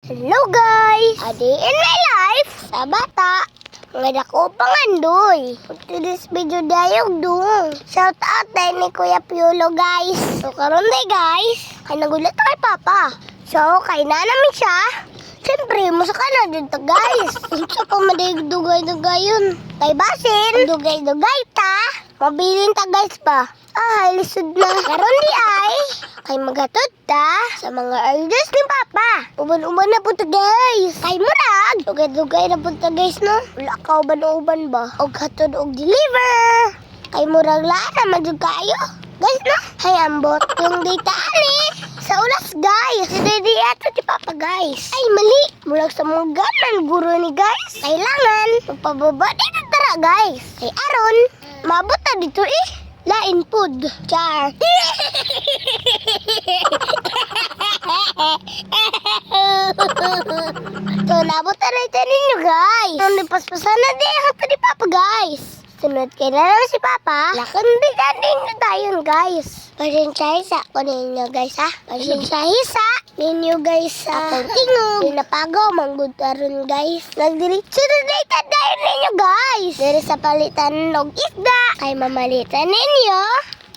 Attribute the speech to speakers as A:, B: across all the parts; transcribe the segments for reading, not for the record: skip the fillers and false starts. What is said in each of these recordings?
A: Hello guys! A day in my life sa bata. Ngayon ako pangandoy. To this video dayog dong. Shout out din ni Kuya Piolo guys. So karon day guys, ay nagulat kay Papa. So kay na namin siya. Siyempre, musa ka na dito guys. Ito pa madigdugay-dugayon. Kay Basin, dugay-dugay ta. Mabilin ta guys pa. Ay, lisod na. Karon di ay, kay magatod ta sa mga orders ni Papa. Uban-uban na po ta guys. Kay murag, dugay-dugay na po ta guys no. Wala ka uban-uban ba? Og hatod og deliver. Kay murag laan naman jud kayo. Guys no, hay ambot yung data ani. Sa ulas guys, hindi ato ti Papa guys. Ay mali, mulag sa mga ganan guro ni guys. Kailangan magpababa dito tara guys. Kay aron, mabot na dito lain food. Char. So nabot na rin ninyo guys. Ang paspasan na din ito ni Papa guys. Sunod kayo na lang si Papa. Lakon din nyo tayo guys. Pasensya ko ninyo guys ha. Pasensya ninyo guys ha. Akong tingog. Pinapagaw manggutaron guys. Nagdiritso na data tayo ninyo guys. Dari sa palitan ng isda. Kay mamalitan ninyo.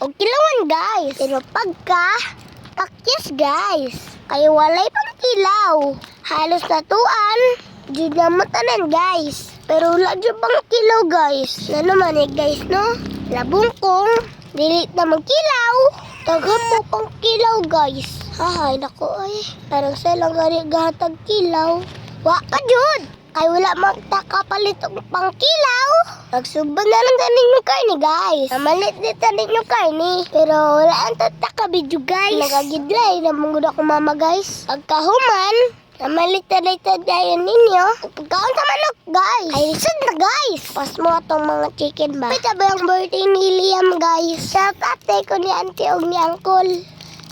A: O kilawan guys. Pero pagka pakyas guys. Kay walay pang kilaw. Halos natuan. Diyan naman tanan guys. Pero wala dyan pang kilaw guys. Na naman guys no. Labong kong dilit na magkilaw. Tagan mo pang kilaw guys. Hahay nako ay. Parang silang gahatag kilaw. Wa pa dyan. Kay wala magtakapalit og pang kilaw. Nagsubad na lang tanin yung karni guys. Namalit din tanin yung karni. Pero wala ang tatakabidyo guys. Nagagidlay na mong ako mama guys. Pagkahuman. Namalit na tayo ninyo. Pagkaon sa manok guys. Ay lisod na guys. Pas mo itong mga chicken ba. Pita ba yung birthday ni Liam guys. Shout out ko ni auntie o ni uncle.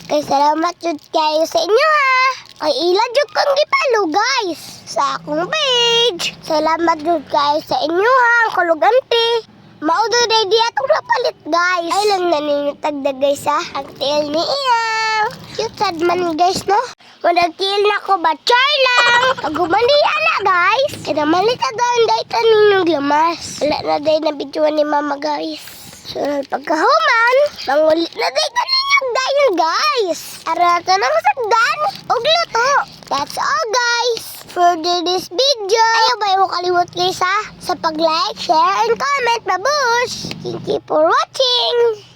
A: Kay salamat jud kayo sa inyo ha. Ay ila jud kong gipalo guys. Sa akong page. Salamat jud kayo sa inyo ha. Uncle ug auntie. Maudo na di atong napalit guys. Ay lang na ninyo tagda guys ha. Ang tail ni Iyang. Cute sad man guys no. Managkill na ko ba? Char lang! Pag gumandiya na guys. Kaya malit na daw ang dayta ninyong lamas. Wala na dahi na videoan ni mama guys. So pagkahuman, mangulit na dayta ninyong dayon guys. Arata na masagdan. Og luto. That's all guys. For this video. Ayaw ba yung kalimot guys ha? Sa pag-like, share, and comment. Babush! Thank you for watching!